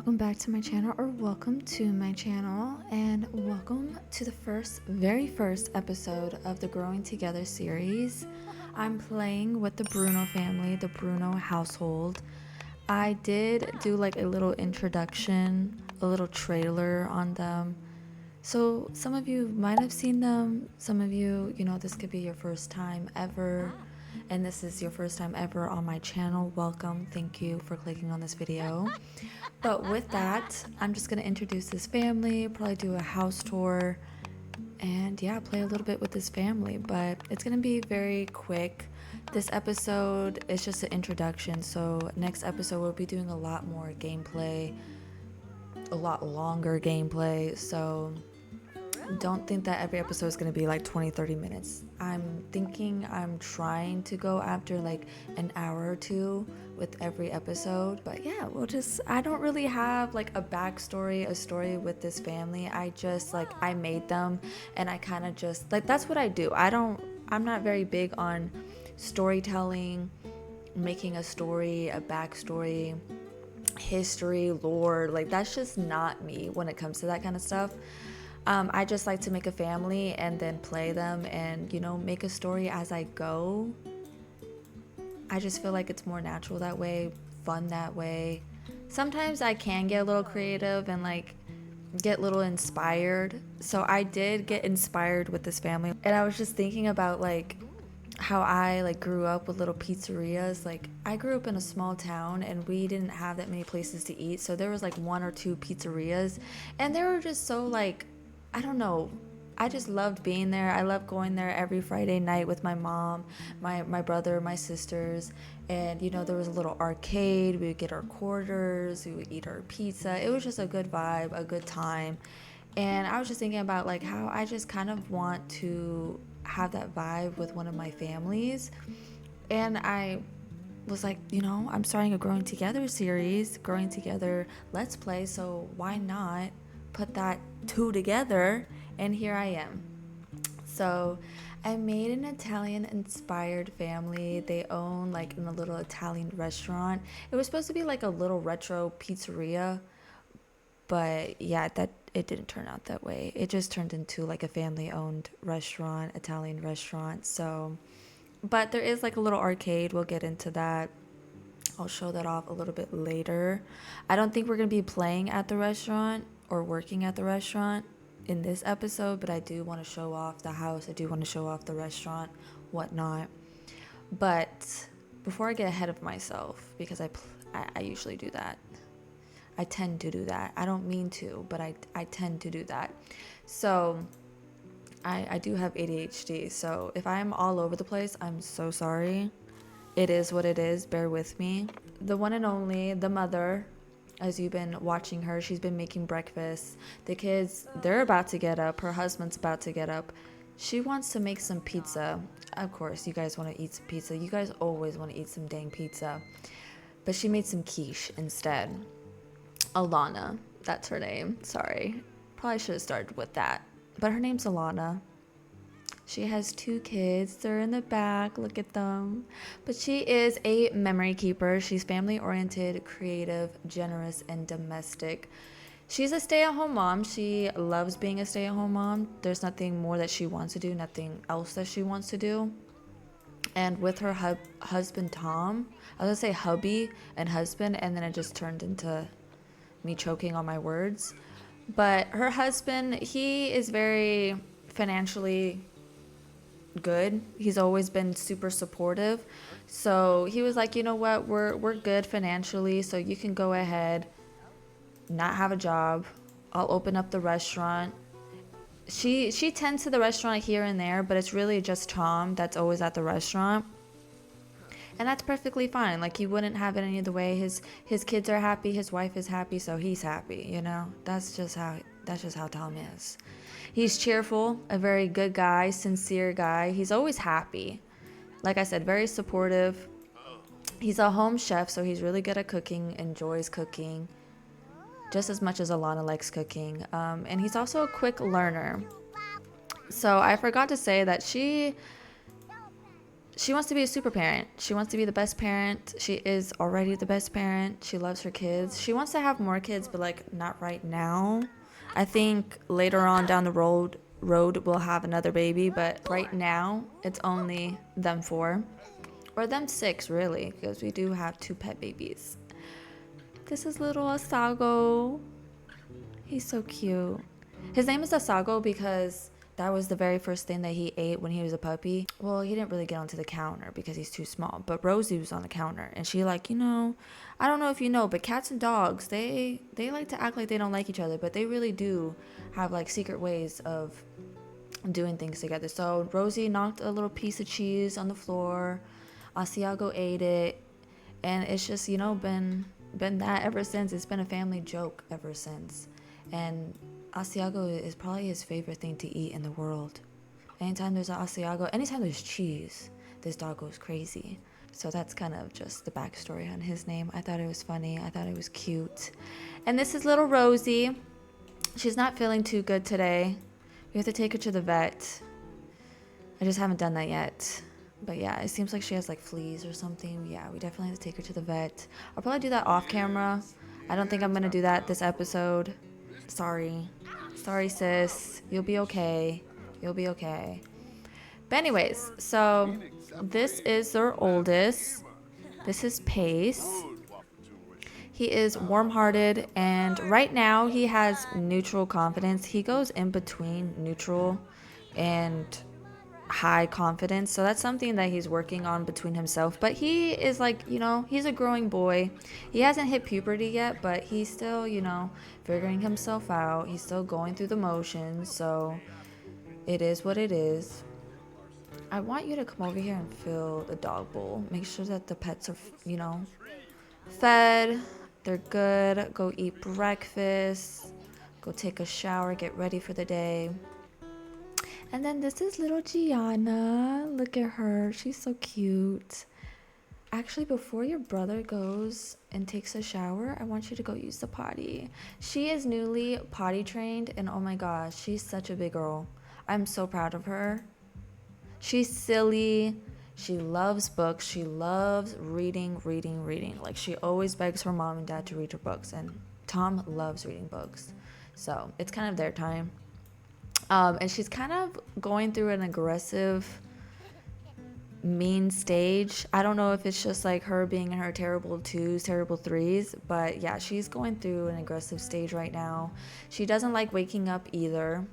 welcome back to my channel, or welcome to my channel, and welcome to the very first episode of the Growing Together series. I'm playing with the Bruno family, the Bruno household. I did do like a little introduction, a little trailer on them. So some of you might have seen them, some of you, this could be your first time ever, and this is your first time ever on my channel. Welcome, thank you for clicking on this video. But with that, I'm just gonna introduce this family, probably do a house tour, and yeah, play a little bit with this family. But it's gonna be very quick. This episode is just an introduction, so next episode we'll be doing a lot more gameplay, a lot longer gameplay, so don't think that every episode is going to be like 20-30 minutes. I'm trying to go after like an hour or two with every episode. But yeah, I don't really have like a backstory, a story with this family. I made them, and I kind of just like, that's what I do. I'm not very big on storytelling, making a story, a backstory, history, lore. Like, that's just not me when it comes to that kind of stuff. I just like to make a family and then play them and, make a story as I go. I just feel like it's more natural that way, fun that way. Sometimes I can get a little creative and like get a little inspired. So I did get inspired with this family. And I was just thinking about like how I like grew up with little pizzerias. Like, I grew up in a small town and we didn't have that many places to eat. So there was like one or two pizzerias, and they were just so like, I don't know. I just loved being there. I loved going there every Friday night with my mom, my brother, my sisters. And, there was a little arcade. We would get our quarters. We would eat our pizza. It was just a good vibe, a good time. And I was just thinking about like how I just kind of want to have that vibe with one of my families. And I was like, I'm starting a Growing Together series, Growing Together Let's Play. So why not put that two together? And here I am. So I made an Italian inspired family. They own like in a little Italian restaurant. It was supposed to be like a little retro pizzeria, but yeah, that it didn't turn out that way. It just turned into like a family owned restaurant, Italian restaurant. So, but there is like a little arcade. We'll get into that. I'll show that off a little bit later. I don't think we're going to be playing at the restaurant or working at the restaurant in this episode, but I do want to show off the house. I do want to show off the restaurant, whatnot. But before I get ahead of myself, because I usually do that. I tend to do that. I don't mean to, but I tend to do that. So I do have ADHD. So if I'm all over the place, I'm so sorry. It is what it is. Bear with me. The one and only, the mother, as you've been watching her, she's been making breakfast. The kids, they're about to get up. Her husband's about to get up. She wants to make some pizza. Of course, you guys want to eat some pizza. You guys always want to eat some dang pizza. But she made some quiche instead. Alana, that's her name. Sorry. Probably should have started with that. But her name's Alana. She has 2 kids. They're in the back. Look at them. But she is a memory keeper. She's family-oriented, creative, generous, and domestic. She's a stay-at-home mom. She loves being a stay-at-home mom. There's nothing more that she wants to do, nothing else that she wants to do. And with her husband, Tom, I was going to say hubby and husband, and then it just turned into me choking on my words. But her husband, he is very financially good. He's always been super supportive. So he was like, you know what, we're good financially, so you can go ahead, not have a job. I'll open up the restaurant. She tends to the restaurant here and there, but it's really just Tom that's always at the restaurant. And that's perfectly fine. Like, he wouldn't have it any other way. His kids are happy, his wife is happy, so he's happy, That's just how Tom is. He's cheerful, a very good guy, sincere guy. He's always happy. Like I said, very supportive. He's a home chef, so he's really good at cooking, enjoys cooking, just as much as Alana likes cooking. And he's also a quick learner. So I forgot to say that she she wants to be a super parent. She wants to be the best parent. She is already the best parent. She loves her kids. She wants to have more kids, but like not right now. I think later on down the road we'll have another baby, but right now it's only them 4 or them 6 really, because we do have 2 pet babies. This is little Asago. He's so cute. His name is Asago because that was the very first thing that he ate when he was a puppy. Well, he didn't really get onto the counter because he's too small, but Rosie was on the counter and she like, I don't know if you know, but cats and dogs, they like to act like they don't like each other, but they really do have like secret ways of doing things together. So Rosie knocked a little piece of cheese on the floor. Asiago ate it, and it's just, been that ever since. It's been a family joke ever since. And Asiago is probably his favorite thing to eat in the world. Anytime there's an Asiago, anytime there's cheese, this dog goes crazy. So that's kind of just the backstory on his name. I thought it was funny. I thought it was cute. And this is little Rosie. She's not feeling too good today. We have to take her to the vet. I just haven't done that yet. But yeah, it seems like she has like fleas or something. Yeah, we definitely have to take her to the vet. I'll probably do that off camera. I don't think I'm going to do that this episode. Sorry, sis. You'll be okay. You'll be okay. But anyways, so this is their oldest. This is Pace. He is warm-hearted, and right now he has neutral confidence. He goes in between neutral and high confidence. So that's something that he's working on between himself. But he is like, he's a growing boy. He hasn't hit puberty yet, but he's still, figuring himself out. He's still going through the motions. So it is what it is. I want you to come over here and fill the dog bowl. Make sure that the pets are, fed. They're good. Go eat breakfast. Go take a shower. Get ready for the day. And then this is little Gianna. Look at her. She's so cute. Actually, before your brother goes and takes a shower, I want you to go use the potty. She is newly potty trained, and oh my gosh, she's such a big girl. I'm so proud of her. She's silly. She loves books. She loves reading. Like, she always begs her mom and dad to read her books, and Tom loves reading books. So it's kind of their time. And she's kind of going through an aggressive, mean stage. I don't know if it's just like her being in her terrible 2s, terrible 3s, but yeah, she's going through an aggressive stage right now. She doesn't like waking up either.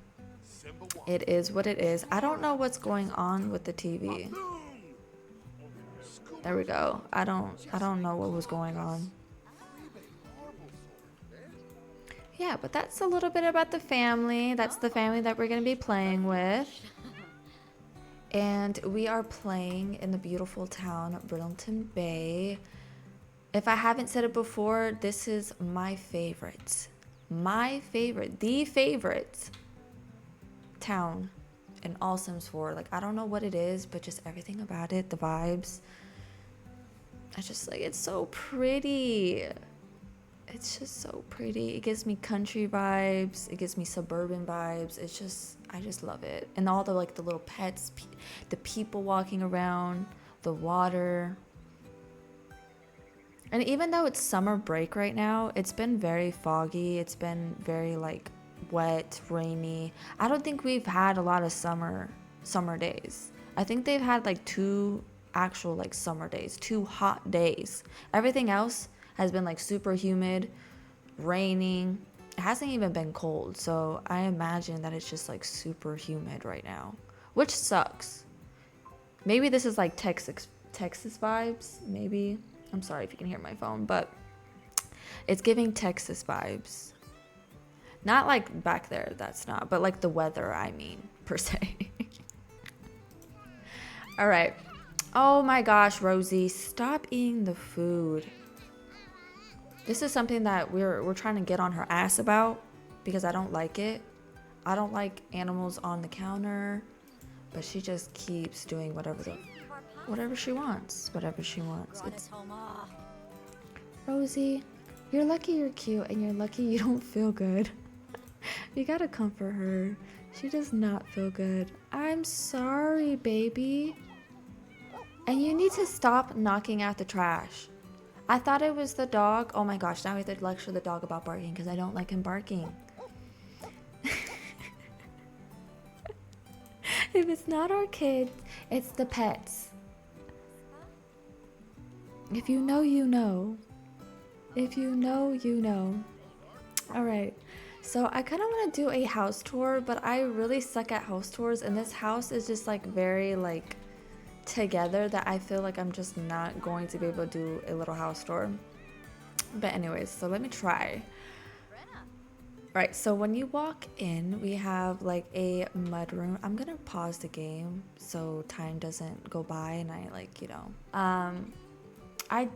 It is what it is. I don't know what's going on with the TV. There we go. I don't know what was going on. Yeah, but that's a little bit about the family. That's the family that we're going to be playing with. And we are playing in the beautiful town of Bridleton Bay. If I haven't said it before, this is my favorite. The favorite town in all Sims 4. Like, I don't know what it is, but just everything about it, the vibes. I just like, it's so pretty. It's just so pretty. It gives me country vibes. It gives me suburban vibes. I just love it. And all the like the little pets, the people walking around, the water. And even though it's summer break right now, it's been very foggy. It's been very like wet, rainy. I don't think we've had a lot of summer days. I think they've had like 2 actual like summer days, 2 hot days. Everything else has been like super humid, raining. It hasn't even been cold, so I imagine that it's just like super humid right now, which sucks. Maybe this is like Texas vibes, maybe. I'm sorry if you can hear my phone, but it's giving Texas vibes. Not like back there, that's not, but like the weather, I mean, per se. All right. Oh my gosh, Rosie, stop eating the food. This is something that we're trying to get on her ass about because I don't like it. I don't like animals on the counter, but she just keeps doing whatever she wants. It's Rosie, you're lucky you're cute and you're lucky you don't feel good. You gotta comfort her. She does not feel good. I'm sorry, baby. And you need to stop knocking out the trash. I thought it was the dog. Oh my gosh, now we have to lecture the dog about barking because I don't like him barking. If it's not our kids, it's the pets. If you know, you know. If you know, you know. Alright, so I kind of want to do a house tour, but I really suck at house tours, and this house is just like very like together that I feel like I'm just not going to be able to do a little house tour. But anyways, so let me try. Right, so when you walk in, we have like a mud room. I'm gonna pause the game so time doesn't go by and I like, I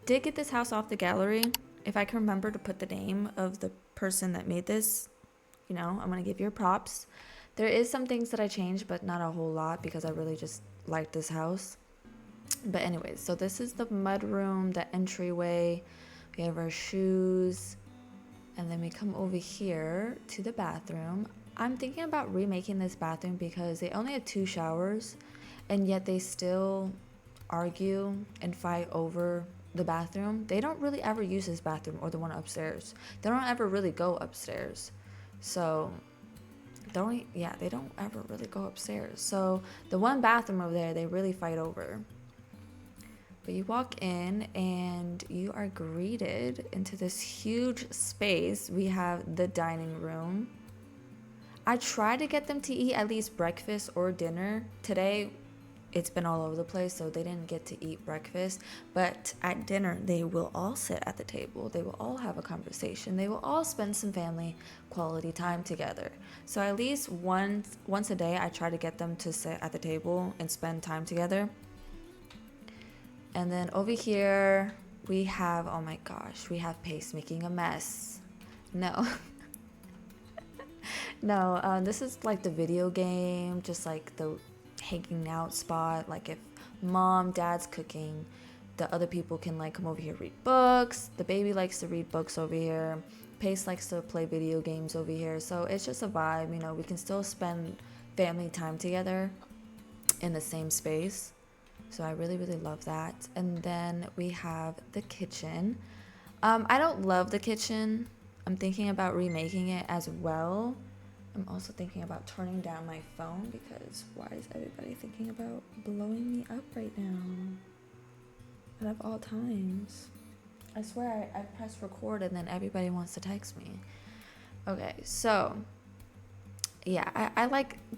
did get this house off the gallery. If I can remember to put the name of the person that made this, I'm gonna give you props. There is some things that I changed, but not a whole lot because I really just like this house. But anyways, so this is the mud room, the entryway. We have our shoes, and then we come over here to the bathroom. I'm thinking about remaking this bathroom because they only have 2 showers, and yet they still argue and fight over the bathroom. They don't really ever use this bathroom or the one upstairs. They don't ever really go upstairs. So they don't ever really go upstairs. So the one bathroom over there, they really fight over. But you walk in and you are greeted into this huge space. We have the dining room. I try to get them to eat at least breakfast or dinner. Today, it's been all over the place, so they didn't get to eat breakfast. But at dinner, they will all sit at the table. They will all have a conversation. They will all spend some family quality time together. So at least once a day, I try to get them to sit at the table and spend time together. And then over here, we have, oh my gosh, we have Pace making a mess. No. No, this is like the video game, just like the hanging out spot. Like if mom, dad's cooking, the other people can like come over here, read books. The baby likes to read books over here. Pace likes to play video games over here. So it's just a vibe, we can still spend family time together in the same space. So I really, really love that. And then we have the kitchen. I don't love the kitchen. I'm thinking about remaking it as well. I'm also thinking about turning down my phone because why is everybody thinking about blowing me up right now? Out of all times. I swear I pressed record and then everybody wants to text me. Okay, so yeah,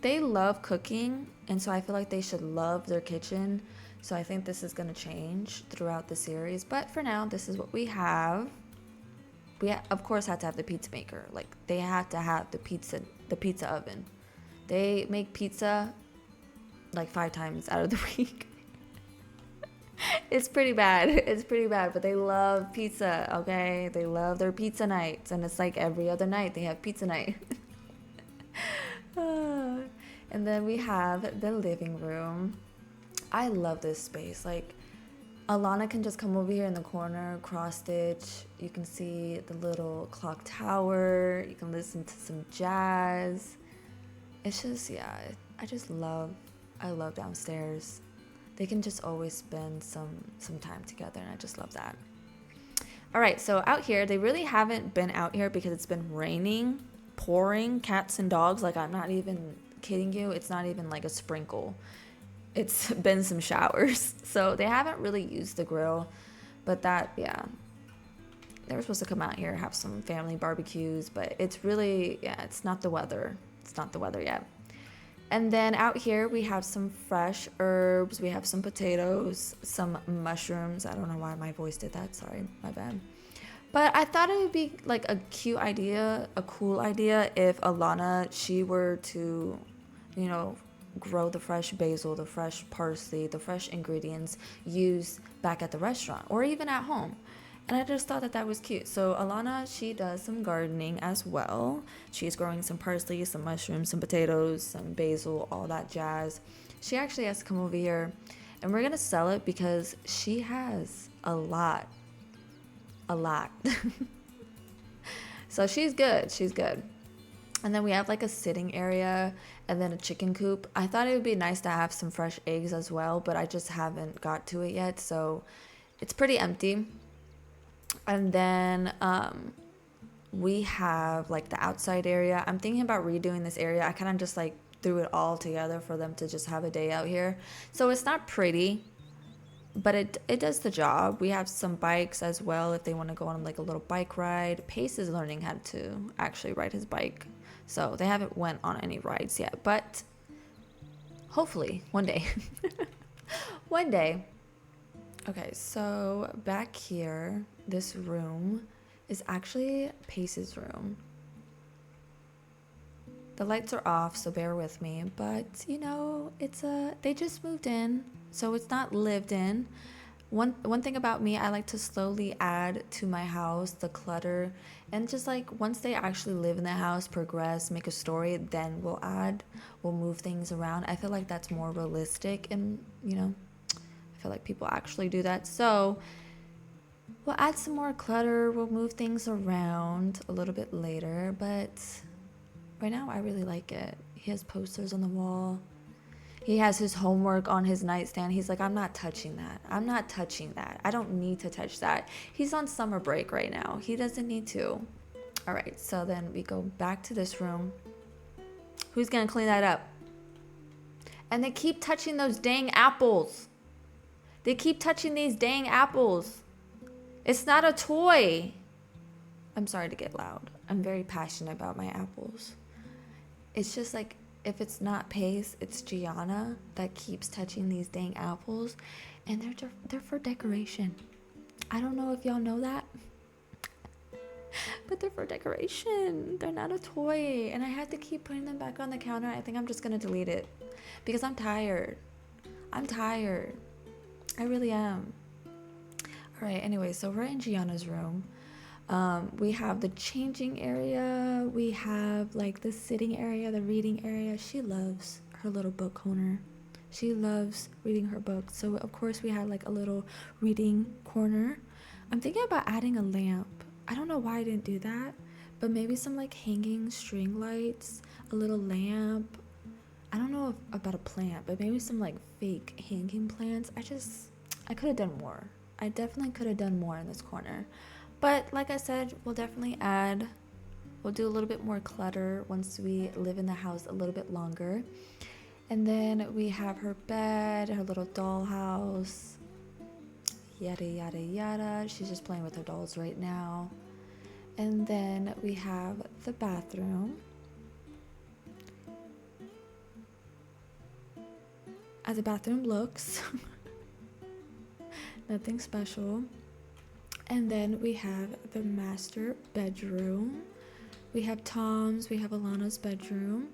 they love cooking, and so I feel like they should love their kitchen. So I think this is going to change throughout the series. But for now, this is what we have. We, of course, had to have the pizza maker. Like, they had to have the pizza oven. They make pizza like 5 times out of the week. It's pretty bad. It's pretty bad, but they love pizza, okay? They love their pizza nights, and it's like every other night they have pizza night. And then we have the living room. I love this space. Like, Alana can just come over here in the corner, cross stitch. You can see the little clock tower. You can listen to some jazz. It's just, I love downstairs. They can just always spend some time together, and I just love that. All right, so out here, they really haven't been out here because it's been raining, pouring, cats and dogs. Like, I'm not even kidding you. It's not even like a sprinkle. It's been some showers. So they haven't really used the grill, but they were supposed to come out here, have some family barbecues, but it's really, it's not the weather. It's not the weather yet. And then out here, we have some fresh herbs. We have some potatoes, some mushrooms. I don't know why my voice did that. Sorry, my bad. But I thought it would be like a cute idea, a cool idea if Alana, she were to, grow the fresh basil, the fresh parsley, the fresh ingredients used back at the restaurant or even at home. And I just thought that was cute. So Alana, she does some gardening as well. She's growing some parsley, some mushrooms, some potatoes, some basil, all that jazz. She actually has to come over here and we're going to sell it because she has a lot. So she's good. And then we have like a sitting area and then a chicken coop. I thought it would be nice to have some fresh eggs as well, but I just haven't got to it yet. So it's pretty empty. And then we have like the outside area. I'm thinking about redoing this area. I kind of just like threw it all together for them to just have a day out here. So it's not pretty, but it does the job. We have some bikes as well if they want to go on like a little bike ride. Pace is learning how to actually ride his bike. So they haven't went on any rides yet, but hopefully one day. One day. Okay, so back here, this room is actually Pace's room. The lights are off, so bear with me, but you know, they just moved in, so it's not lived in. One thing about me, I like to slowly add to my house the clutter, and just like once they actually live in the house, progress, make a story, then we'll move things around. I feel like that's more realistic, and you know, I feel like people actually do that. So we'll add some more clutter, we'll move things around a little bit later, but right now I really like it. He has posters on the wall. He has his homework on his nightstand. He's like, I'm not touching that. I'm not touching that. I don't need to touch that. He's on summer break right now. He doesn't need to. All right, so then we go back to this room. Who's gonna clean that up? And they keep touching those dang apples. They keep touching these dang apples. It's not a toy. I'm sorry to get loud. I'm very passionate about my apples. It's just like, if it's not Pace, it's Gianna that keeps touching these dang apples, and they're for decoration. I don't know if y'all know that, but they're for decoration. They're not a toy, and I have to keep putting them back on the counter. I think I'm just gonna delete it because I'm tired. I'm tired. I really am. All right. Anyway, so we're in Gianna's room. We have the changing area. We have like the sitting area, the reading area. She loves her little book corner. She loves reading her books. So of course we had like a little reading corner. I'm thinking about adding a lamp. I don't know why I didn't do that, but maybe some like hanging string lights, a little lamp. I don't know about a plant, but maybe some like fake hanging plants. I could have done more. I definitely could have done more in this corner. But like I said, we'll do a little bit more clutter once we live in the house a little bit longer. And then we have her bed, her little dollhouse, yada, yada, yada. She's just playing with her dolls right now. And then we have the bathroom. As the bathroom looks, nothing special. And then we have the master bedroom. We have Tom's, we have Alana's bedroom.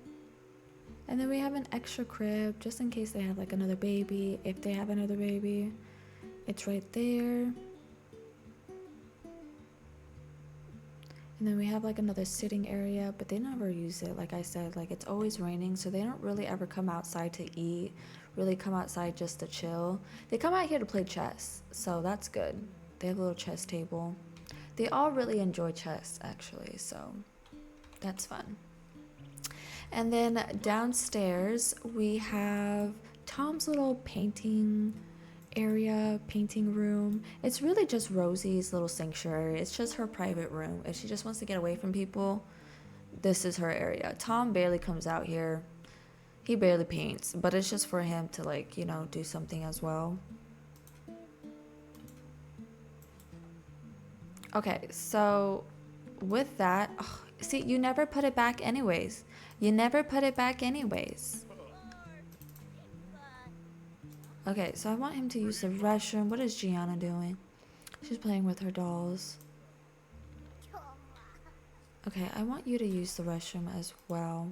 And then we have an extra crib just in case they have like another baby. If they have another baby, it's right there. And then we have like another sitting area, but they never use it. Like I said, like it's always raining, so they don't really ever come outside to eat, really come outside just to chill. They come out here to play chess, so that's good. They have a little chess table. They all really enjoy chess, actually, so that's fun. And then downstairs, we have Tom's little painting area, painting room. It's really just Rosie's little sanctuary. It's just her private room. If she just wants to get away from people, this is her area. Tom barely comes out here. He barely paints, but it's just for him to like, you know, do something as well. Okay, so with that, see, you never put it back anyways. You never put it back anyways. Okay, so I want him to use the restroom. What is Gianna doing? She's playing with her dolls. Okay, I want you to use the restroom as well.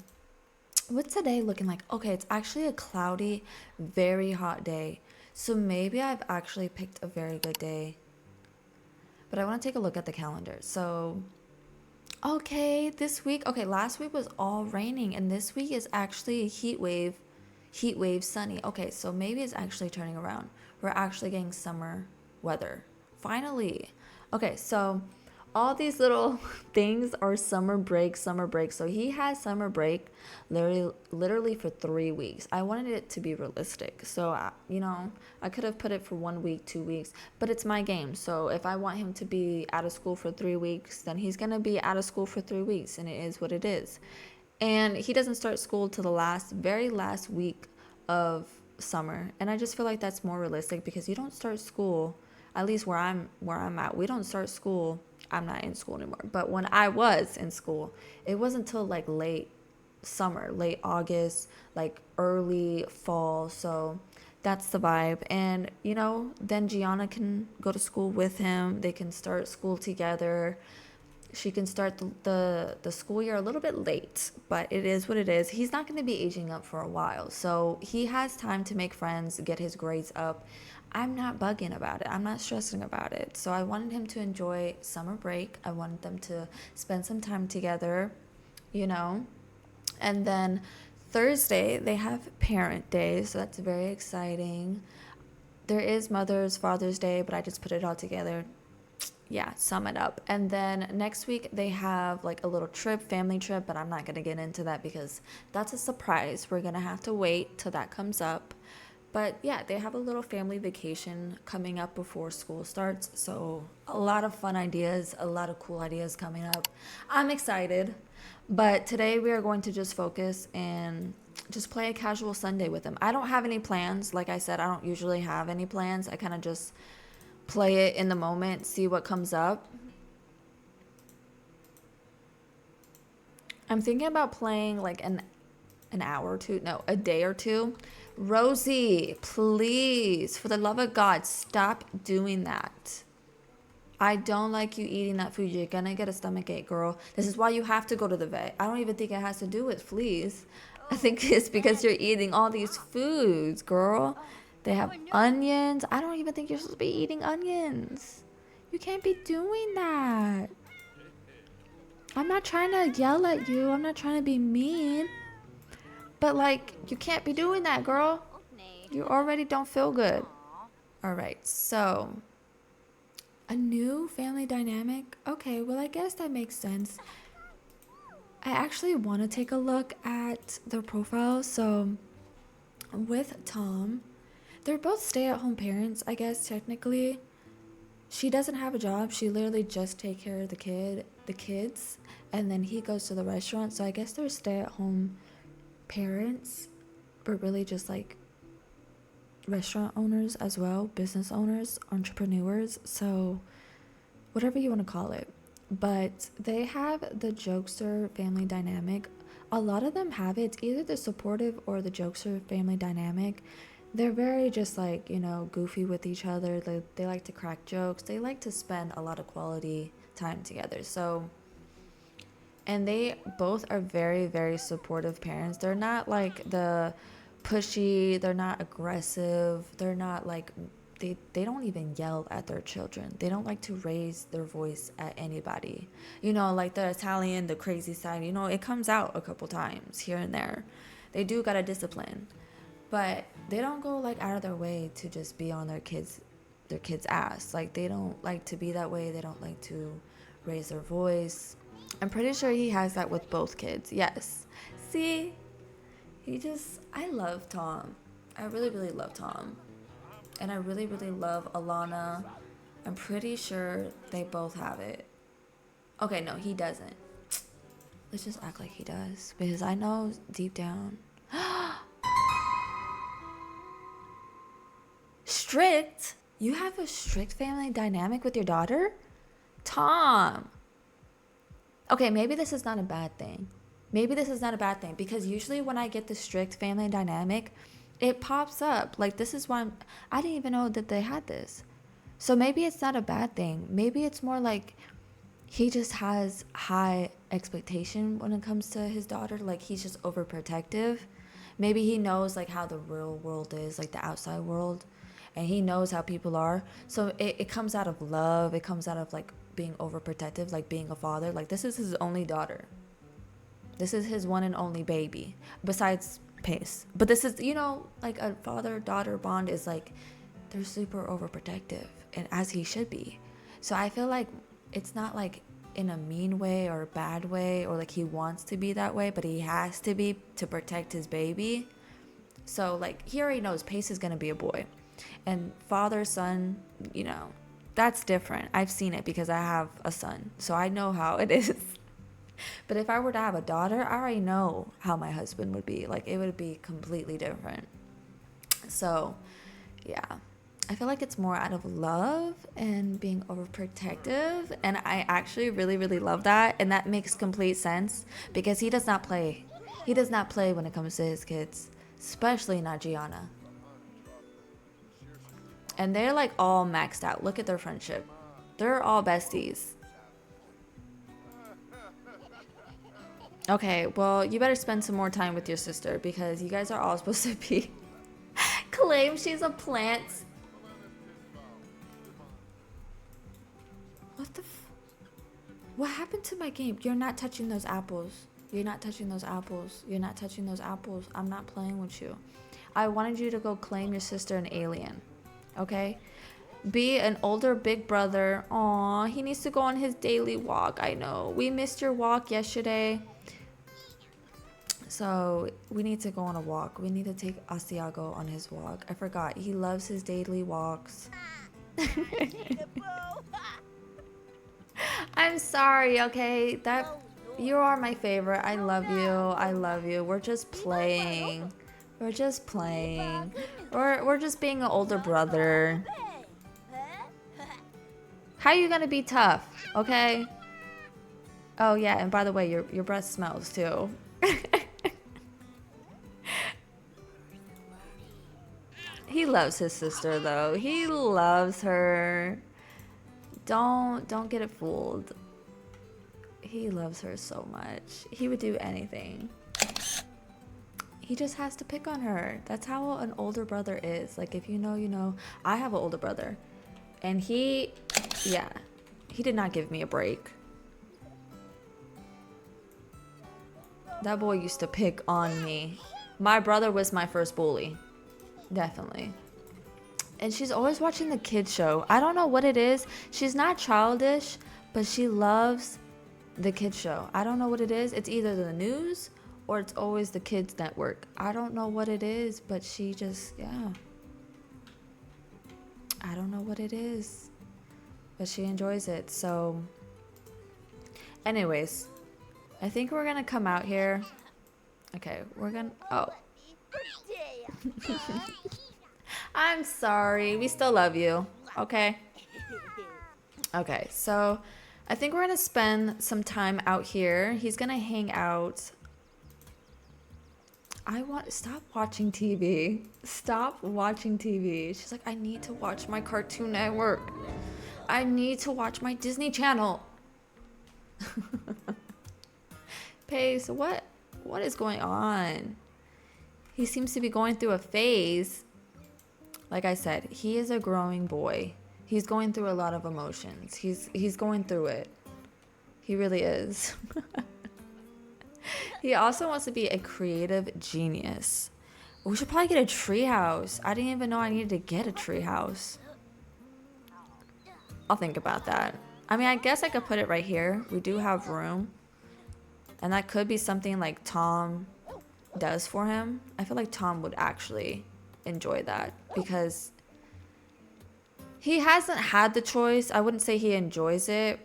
What's today looking like? Okay, it's actually a cloudy, very hot day. So maybe I've actually picked a very good day. But I want to take a look at the calendar. So, okay, this week, okay, last week was all raining, and this week is actually a heat wave sunny. Okay, so maybe it's actually turning around. We're actually getting summer weather. Finally. Okay, so all these little things are summer break, summer break. So he has summer break literally for 3 weeks. I wanted it to be realistic. So, I could have put it for 1 week, 2 weeks, but it's my game. So if I want him to be out of school for 3 weeks, then he's going to be out of school for 3 weeks, and it is what it is. And he doesn't start school till the very last week of summer. And I just feel like that's more realistic because you don't start school, at least where I'm at. We don't start school. I'm not in school anymore. But when I was in school, it wasn't until like late summer, late August, like early fall. So that's the vibe. And, then Gianna can go to school with him. They can start school together. She can start the school year a little bit late, but it is what it is. He's not going to be aging up for a while. So he has time to make friends, get his grades up. I'm not bugging about it. I'm not stressing about it. So I wanted him to enjoy summer break. I wanted them to spend some time together, And then Thursday, they have Parent Day, so that's very exciting. There is Father's Day, but I just put it all together. Yeah, sum it up. And then next week they have like a little family trip, but I'm not going to get into that because that's a surprise. We're going to have to wait till that comes up. But yeah, they have a little family vacation coming up before school starts. So a lot of fun ideas, a lot of cool ideas coming up. I'm excited. But today we are going to just focus and just play a casual Sunday with them. I don't have any plans. Like I said, I don't usually have any plans. I kind of just play it in the moment, see what comes up. I'm thinking about playing like an hour or two, no, a day or two. Rosie, please, for the love of God, stop doing that. I don't like you eating that food. You're gonna get a stomach ache, girl. This is why you have to go to the vet. I don't even think it has to do with fleas. I think it's because you're eating all these foods, girl. They have onions. I don't even think you're supposed to be eating onions. You can't be doing that. I'm not trying to yell at you. I'm not trying to be mean. But, like, you can't be doing that, girl. You already don't feel good. All right, so a new family dynamic. Okay, well, I guess that makes sense. I actually want to take a look at their profile. So, with Tom, they're both stay-at-home parents, I guess, technically. She doesn't have a job. She literally just takes care of the kids, and then he goes to the restaurant. So I guess they're stay-at-home parents, but really just like restaurant owners as well, business owners, entrepreneurs, so whatever you want to call it. But they have the jokester family dynamic. A lot of them have it. It's either the supportive or the jokester family dynamic. They're very just like, goofy with each other. They like to crack jokes. They like to spend a lot of quality time together. So, and they both are very, very supportive parents. They're not like the pushy. They're not aggressive. They're not like, they don't even yell at their children. They don't like to raise their voice at anybody. Like the Italian, the crazy side, it comes out a couple times here and there. They do got a discipline. But they don't go like out of their way to just be on their kids' ass. Like they don't like to be that way. They don't like to raise their voice. I'm pretty sure he has that with both kids. Yes. See? I love Tom. I really, really love Tom. And I really, really love Alana. I'm pretty sure they both have it. Okay, no, he doesn't. Let's just act like he does. Because I know deep down. Strict? You have a strict family dynamic with your daughter? Tom. Okay, maybe this is not a bad thing. Because usually when I get the strict family dynamic, it pops up. Like, this is why I didn't even know that they had this. So maybe it's not a bad thing. Maybe it's more like he just has high expectation when it comes to his daughter. Like, he's just overprotective. Maybe he knows, like, how the real world is, like, the outside world. And he knows how people are. So it comes out of love. It comes out of, like, being overprotective, like being a father. Like, this is his only daughter. This is his one and only baby. Besides Pace. But this is, like a father-daughter bond is like, they're super overprotective. And as he should be. So I feel like it's not like in a mean way or a bad way, or like he wants to be that way, but he has to be to protect his baby. So like he already knows Pace is gonna be a boy, and father son, you know, that's different. I've seen it because I have a son, so I know how it is. But if I were to have a daughter, I already know how my husband would be. Like, it would be completely different. So yeah, I feel like it's more out of love and being overprotective, and I actually really, really love that, and that makes complete sense because he does not play. He does not play when it comes to his kids, especially not Gianna. And they're like all maxed out. Look at their friendship. They're all besties. Okay, well, you better spend some more time with your sister because you guys are all supposed to be claim she's a plant. What the what happened to my game? You're not touching those apples. You're not touching those apples. You're not touching those apples. I'm not playing with you. I wanted you to go claim your sister an alien. Okay? Be an older big brother. Aw, he needs to go on his daily walk. I know. We missed your walk yesterday. So we need to go on a walk. We need to take Asiago on his walk. I forgot. He loves his daily walks. I'm sorry, okay? That you are my favorite. I love you. I love you. We're just playing. We're just playing. We're just being an older brother. How are you gonna be tough? Okay? Oh yeah, and by the way, your breath smells too. He loves his sister though. He loves her. Don't get it fooled. He loves her so much. He would do anything. He just has to pick on her. That's how an older brother is. Like, if you know, you know. I have an older brother. And he did not give me a break. That boy used to pick on me. My brother was my first bully. Definitely. And she's always watching the kids show. I don't know what it is. She's not childish, but she loves the kids show. I don't know what it is. It's either the news or it's always the kids network. I don't know what it is, but she just, yeah. I don't know what it is, but she enjoys it. So anyways, I think we're gonna come out here. Okay, we're gonna, oh. I'm sorry. We still love you. Okay. Okay, so I think we're gonna spend some time out here. He's gonna hang out. Stop watching TV. Stop watching TV. She's like, I need to watch my Cartoon Network. I need to watch my Disney Channel. Pace, what is going on? He seems to be going through a phase. Like I said, he is a growing boy. He's going through a lot of emotions. He's going through it. He really is. He also wants to be a creative genius. We should probably get a treehouse. I didn't even know I needed to get a treehouse. I'll think about that. I mean, I guess I could put it right here. We do have room. And that could be something like Tom does for him. I feel like Tom would actually enjoy that because he hasn't had the choice. I wouldn't say he enjoys it,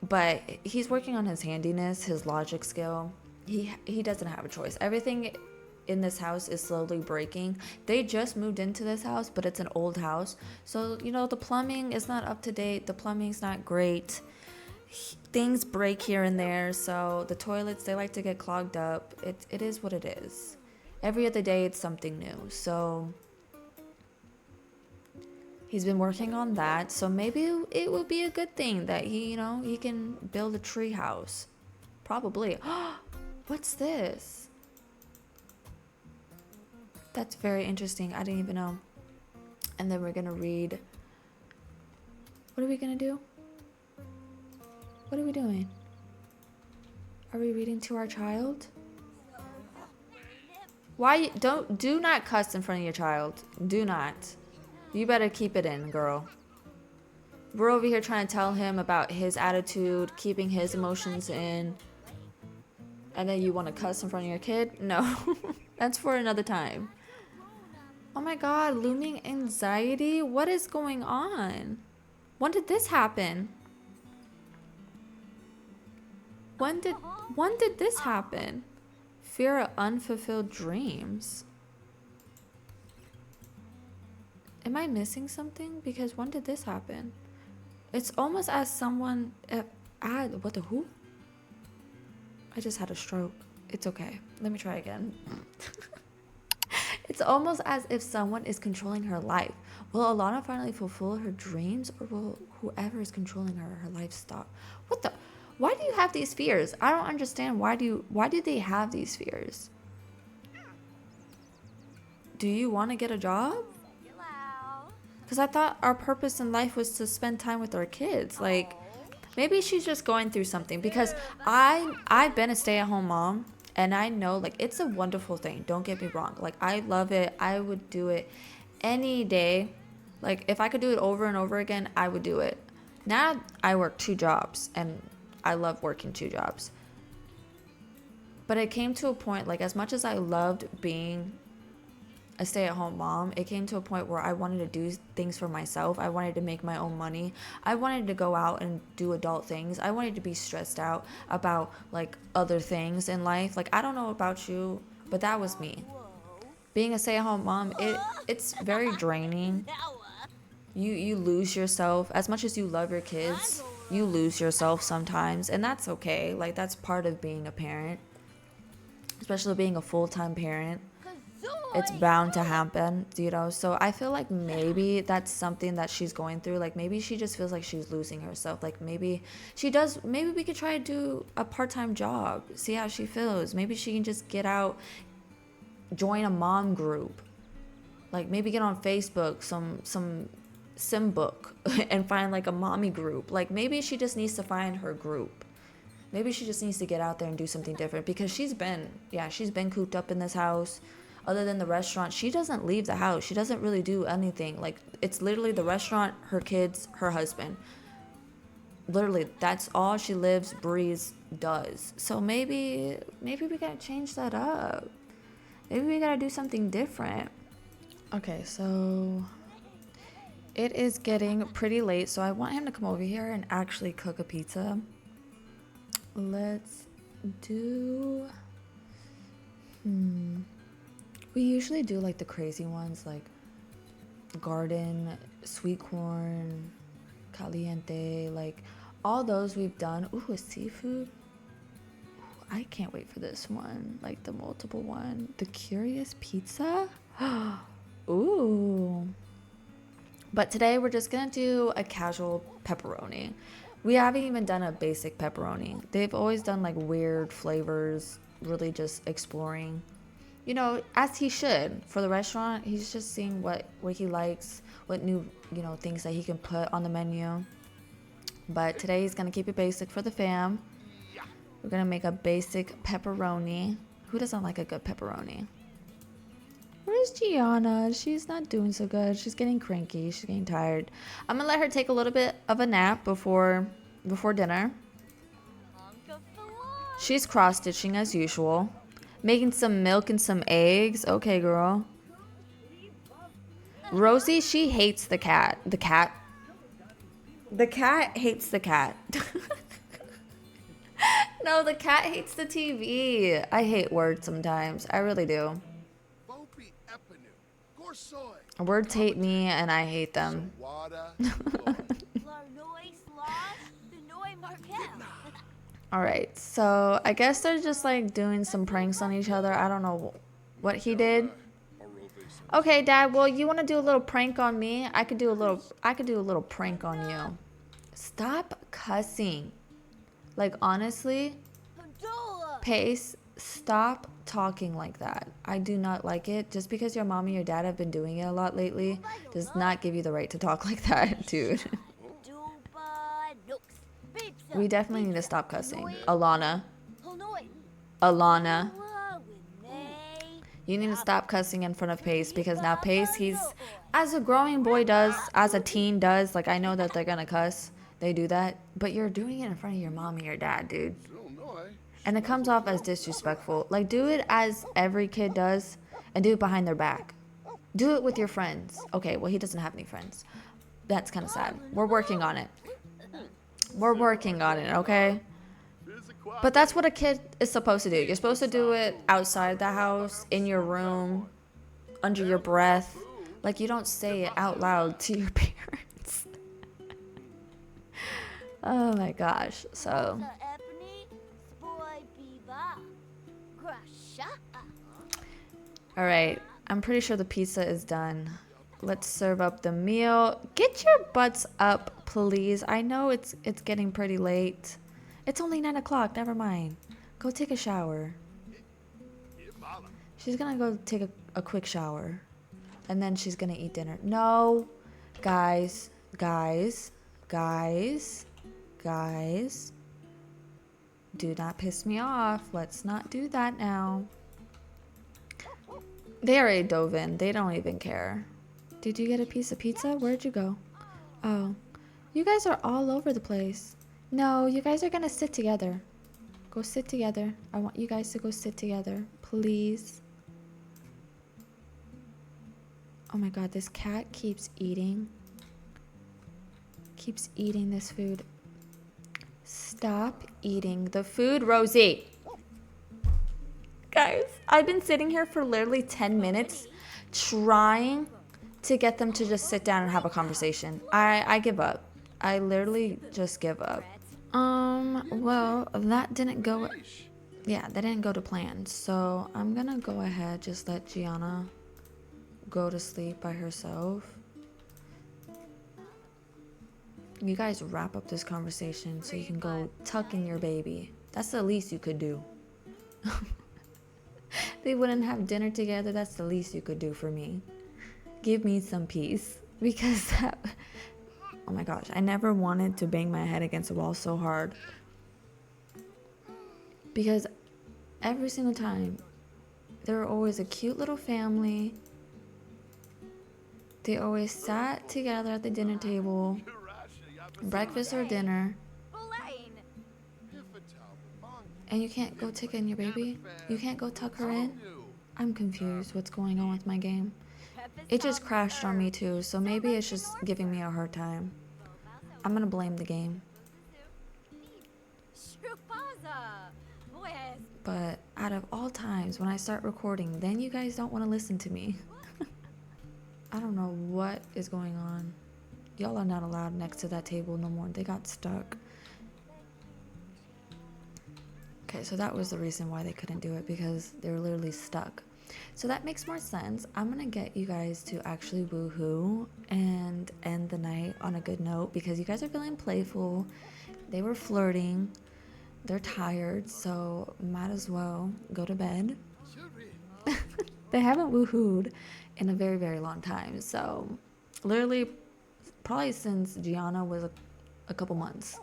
but he's working on his handiness, his logic skill. He doesn't have a choice. Everything in this house is slowly breaking. They just moved into this house, but it's an old house. So, you know, the plumbing is not up to date. The plumbing's not great. Things break here and there. So the toilets, they like to get clogged up. It is what it is. Every other day it's something new. So he's been working on that. So maybe it would be a good thing that he can build a tree house. Probably. What's this? That's very interesting. I didn't even know. And then we're gonna read. What are we gonna do? What are we doing? Are we reading to our child? Why do not cuss in front of your child. Do not. You better keep it in, girl. We're over here trying to tell him about his attitude, keeping his emotions in, and then you want to cuss in front of your kid? No. That's for another time. Oh my god, looming anxiety? What is going on? When did this happen? When did this happen? Fear of unfulfilled dreams. Am I missing something? Because when did this happen? It's almost as someone what the who? I just had a stroke. It's okay. Let me try again. It's almost as if someone is controlling her life. Will Alana finally fulfill her dreams, or will whoever is controlling her life stop? What the? Why do you have these fears? I don't understand. Why do they have these fears? Do you want to get a job? Because I thought our purpose in life was to spend time with our kids. Like, maybe she's just going through something. Because I've been a stay-at-home mom, and I know, like, it's a wonderful thing. Don't get me wrong. Like, I love it. I would do it any day. Like, if I could do it over and over again, I would do it. Now I work 2 jobs, and I love working 2 jobs. But it came to a point, like, as much as I loved being a stay-at-home mom, it came to a point where I wanted to do things for myself. I wanted to make my own money. I wanted to go out and do adult things. I wanted to be stressed out about, like, other things in life. Like, I don't know about you, but that was me. Being a stay-at-home mom, it's very draining. You lose yourself. As much as you love your kids, you lose yourself sometimes, and that's okay. Like, that's part of being a parent, especially being a full-time parent. It's bound to happen, you know. So I feel like maybe that's something that she's going through. Like, maybe she just feels like she's losing herself. Like, maybe we could try to do a part-time job, see how she feels. Maybe she can just get out, join a mom group, like maybe get on Facebook, some sim book and find like a mommy group. Like, maybe she just needs to find her group. Maybe she just needs to get out there and do something different, because she's been cooped up in this house. Other than the restaurant, she doesn't leave the house. She doesn't really do anything. Like, it's literally the restaurant, her kids, her husband. Literally, that's all she lives, breathes, does. So maybe we gotta change that up. Maybe we gotta do something different. Okay, so it is getting pretty late, so I want him to come over here and actually cook a pizza. Let's do... We usually do like the crazy ones, like garden, sweet corn, caliente, like all those we've done. Ooh, a seafood. Ooh, I can't wait for this one, like the multiple one. The curious pizza. Ooh. But today we're just gonna do a casual pepperoni. We haven't even done a basic pepperoni. They've always done like weird flavors, really just exploring. You know, as he should. For the restaurant, he's just seeing what he likes, what new, you know, things that he can put on the menu. But today he's gonna keep it basic for the fam. We're gonna make a basic pepperoni. Who doesn't like a good pepperoni? Where's Gianna? She's not doing so good. She's getting cranky. She's getting tired. I'm gonna let her take a little bit of a nap before dinner. She's cross-stitching as usual. Making some milk and some eggs. Okay, girl. Rosie, she hates the cat. The cat hates the cat. No, the cat hates the TV. I hate words sometimes. I really do. Words hate me, and I hate them. Alright, so I guess they're just like doing some pranks on each other. I don't know what he did. Okay, Dad, well, you want to do a little prank on me? I could do a little prank on you. Stop cussing. Like, honestly, Pace, stop talking like that. I do not like it. Just because your mom and your dad have been doing it a lot lately does not give you the right to talk like that, dude. We definitely need to stop cussing. Alana. You need to stop cussing in front of Pace, because now Pace, he's, as a growing boy does, as a teen does, like I know that they're gonna cuss. They do that. But you're doing it in front of your mom and your dad, dude. And it comes off as disrespectful. Like, do it as every kid does, and do it behind their back. Do it with your friends. Okay, well, he doesn't have any friends. That's kind of sad. We're working on it. We're working on it, okay? But that's what a kid is supposed to do. You're supposed to do it outside the house, in your room, under your breath. Like, you don't say it out loud to your parents. Oh my gosh. So all right, I'm pretty sure the pizza is done. Let's serve up the meal. Get your butts up, please. I know it's getting pretty late. It's only 9 o'clock. Never mind. Go take a shower. She's gonna go take a quick shower, and then she's gonna eat dinner. No, guys. Do not piss me off. Let's not do that now. They already dove in. They don't even care. Did you get a piece of pizza? Where'd you go? Oh, you guys are all over the place. No, you guys are gonna sit together. Go sit together. I want you guys to go sit together, please. Oh my god, this cat keeps eating. Keeps eating this food. Stop eating the food, Rosie. Guys, I've been sitting here for literally 10 minutes trying to get them to just sit down and have a conversation. I give up. I literally just give up. Well, that didn't go, yeah, that didn't go to plan. So I'm gonna go ahead, just let Gianna go to sleep by herself. You guys wrap up this conversation so you can go tuck in your baby. That's the least you could do. They wouldn't have dinner together. That's the least you could do for me. Give me some peace. Because that... Oh my gosh. I never wanted to bang my head against the wall so hard. Because every single time, they were always a cute little family. They always sat together at the dinner table. Breakfast or dinner. And you can't go take in your baby? You can't go tuck her in? I'm confused what's going on with my game. It just crashed on me too, so maybe it's just giving me a hard time. I'm gonna blame the game. But out of all times, when I start recording, then you guys don't want to listen to me. I don't know what is going on. Y'all are not allowed next to that table no more. They got stuck. Okay, so that was the reason why they couldn't do it, because they were literally stuck. So that makes more sense. I'm gonna get you guys to actually woohoo and end the night on a good note, because you guys are feeling playful. They were flirting. They're tired, so might as well go to bed. They haven't woohooed in a very, very long time. So literally probably since Gianna was a couple months,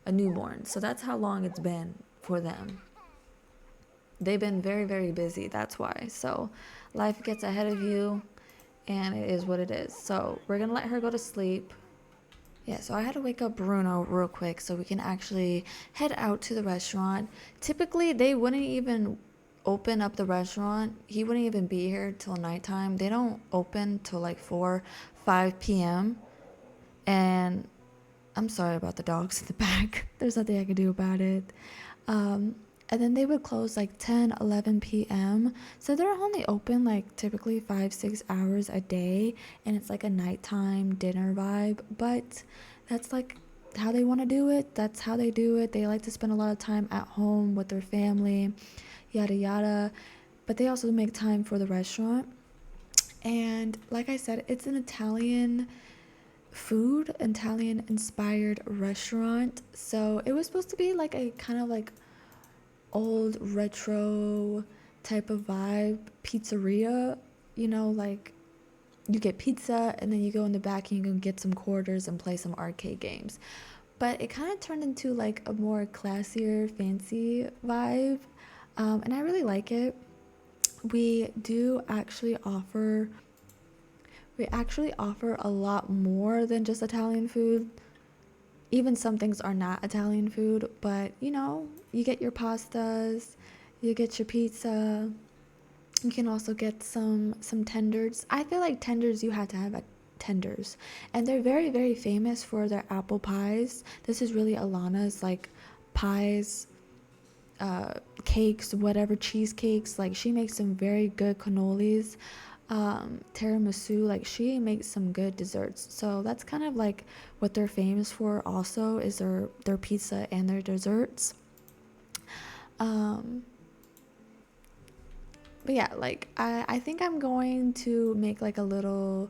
a newborn. So that's how long it's been for them. They've been very, very busy. That's why. So life gets ahead of you, and it is what it is. So we're going to let her go to sleep. Yeah, so I had to wake up Bruno real quick so we can actually head out to the restaurant. Typically, they wouldn't even open up the restaurant. He wouldn't even be here till nighttime. They don't open till like 5 p.m. And I'm sorry about the dogs in the back. There's nothing I can do about it. And then they would close like 11 p.m. So they're only open like typically 5-6 hours a day. And it's like a nighttime dinner vibe. But that's like how they want to do it. That's how they do it. They like to spend a lot of time at home with their family, yada yada. But they also make time for the restaurant. And like I said, it's an Italian inspired restaurant. So it was supposed to be like a kind of like old retro type of vibe pizzeria, you know, like you get pizza and then you go in the back and you can get some quarters and play some arcade games. But it kind of turned into like a more classier, fancy vibe, and I really like it. we do actually offer a lot more than just Italian food. Even some things are not Italian food, but you know, you get your pastas, you get your pizza. You can also get some tenders. I feel like tenders, you have to have tenders, and they're very very famous for their apple pies. This is really Alana's like pies, cakes, whatever, cheesecakes. Like she makes some very good cannolis, tiramisu. Like she makes some good desserts. So that's kind of like what they're famous for. Also, is their pizza and their desserts. Um, but yeah, like I think I'm going to make like a little,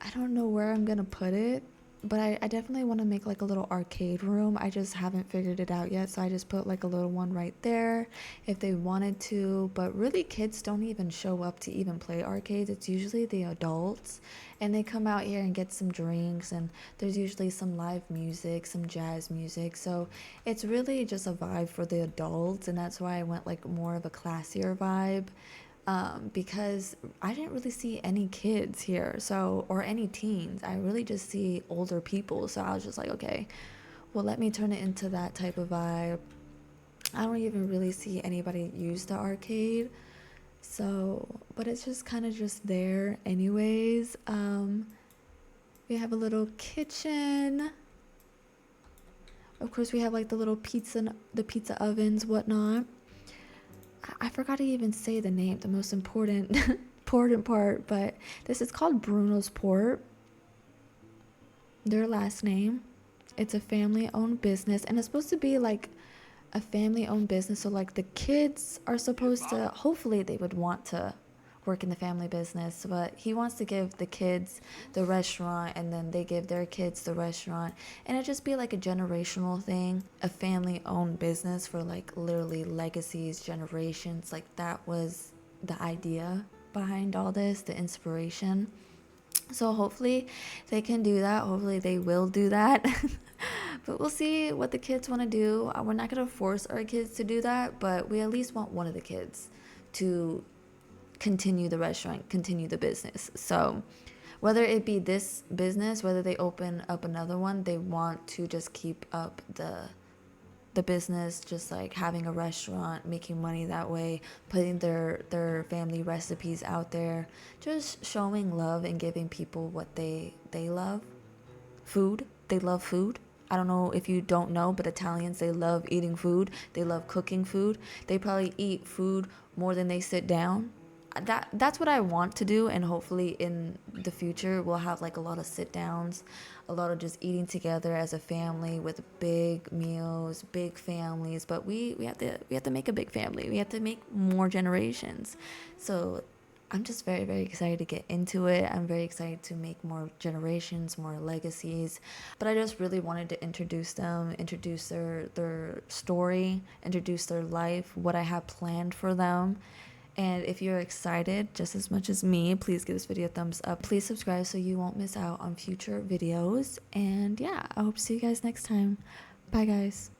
I don't know where I'm gonna put it, but I definitely want to make like a little arcade room. I just haven't figured it out yet, so I just put like a little one right there if they wanted to. But really, kids don't even show up to even play arcades. It's usually the adults, and they come out here and get some drinks, and there's usually some live music, some jazz music. So it's really just a vibe for the adults, and that's why I went like more of a classier vibe, because I didn't really see any kids here, so, or any teens. I really just see older people. So I was just like, okay, well, let me turn it into that type of vibe. I don't even really see anybody use the arcade. So, but it's just kind of just there, anyways. We have a little kitchen. Of course, we have like the pizza ovens, whatnot. I forgot to even say the name, the most important important part, but this is called Bruno's Port, their last name. It's a family owned business, and it's supposed to be like a family owned business. So like the kids are supposed to, hopefully they would want to work in the family business, but he wants to give the kids the restaurant, and then they give their kids the restaurant, and it just be like a generational thing, a family owned business for like literally legacies, generations. Like that was the idea behind all this, the inspiration. So hopefully they can do that. Hopefully they will do that. But we'll see what the kids want to do. We're not going to force our kids to do that, but we at least want one of the kids to continue the restaurant, continue the business. So whether it be this business, whether they open up another one, they want to just keep up the business, just like having a restaurant, making money that way, putting their family recipes out there, just showing love and giving people what they love. Food. They love food. I don't know if you don't know, but Italians, they love eating food. They love cooking food. They probably eat food more than they sit down. That's what I want to do, and hopefully in the future we'll have like a lot of sit downs, a lot of just eating together as a family with big meals, big families. But we have to make a big family. We have to make more generations. So I'm just very very excited to get into it. I'm very excited to make more generations, more legacies. But I just really wanted to introduce them, introduce their story, introduce their life, what I have planned for them. And if you're excited just as much as me, please give this video a thumbs up. Please subscribe so you won't miss out on future videos. And yeah, I hope to see you guys next time. Bye, guys.